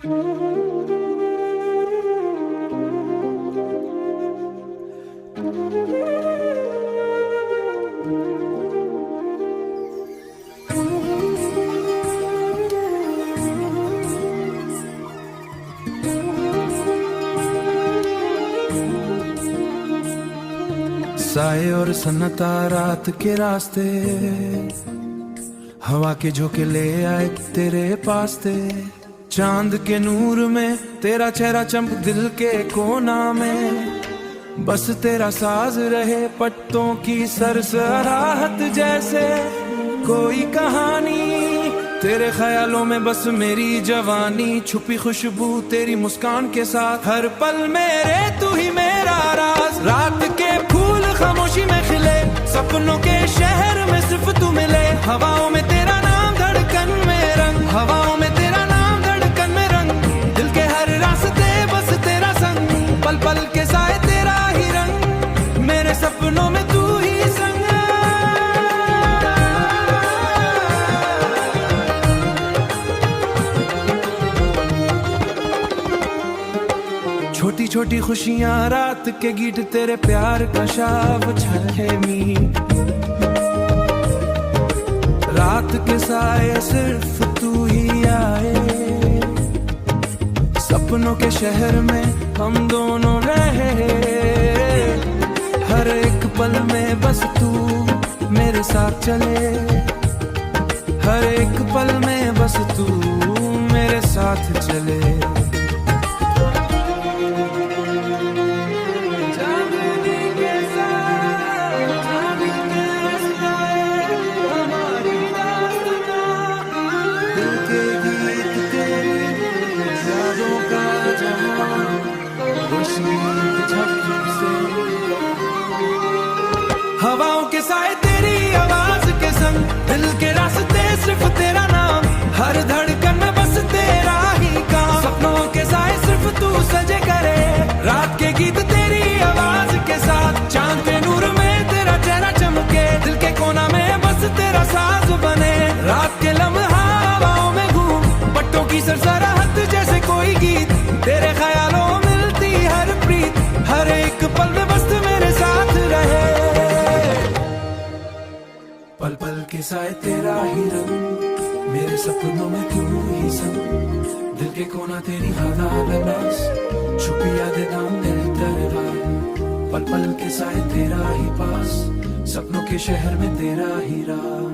साए और सन्नता रात के रास्ते, हवा के झोंके ले आए तेरे पास थे। चांद के नूर में तेरा चेहरा चमक दिल के कोना में, बस तेरा साज रहे पट्टों की सरसराहट जैसे कोई कहानी। तेरे ख्यालों में बस मेरी जवानी, छुपी खुशबू तेरी मुस्कान के साथ, हर पल मेरे तू ही मेरा राज। रात के फूल खामोशी में खिले, सपनों के शहर में सिर्फ तू मिले। हवाओं में तेरा नाम धड़कन में रंग, हवाओं में तेरा नाम धड़कन में रंग। दिल के हर रास्ते बस तेरा संग, पल पल के साए तेरा ही रंग, मेरे सपनों में तू ही संग। छोटी छोटी खुशियां रात के गीत, तेरे प्यार का शाव छलके मीत। रात के साए सिर्फ तू ही आए, सपनों के शहर में हम दोनों रहे। हर एक पल में बस तू मेरे साथ चले, हर एक पल में बस तू मेरे साथ चले। हवाओं के साए तेरी आवाज के संग, दिल के रास्ते सिर्फ तेरा नाम, हर धड़कन में बस तेरा ही काम। सपनों के साए सिर्फ तू सजे करे, रात के गीत तेरी आवाज के साथ। चांद के नूर में तेरा चेहरा चमके, दिल के कोना में बस तेरा साज बने। रात के लम्हा हवाओं में घूम, पट्टों की सरसराहट जैसे कोई गीत। तेरे ख्यालों मिलती हर प्रीत, हर एक पल में बस तू मेरे साथ रहे। पल पल के साए तेरा ही रंग, मेरे सपनों में तू ही संग। दिल के कोना तेरी हवा बस, छुपी यादें दाम दिल दरबार। पल पल के साए तेरा ही पास, सपनों के शहर में तेरा ही राज।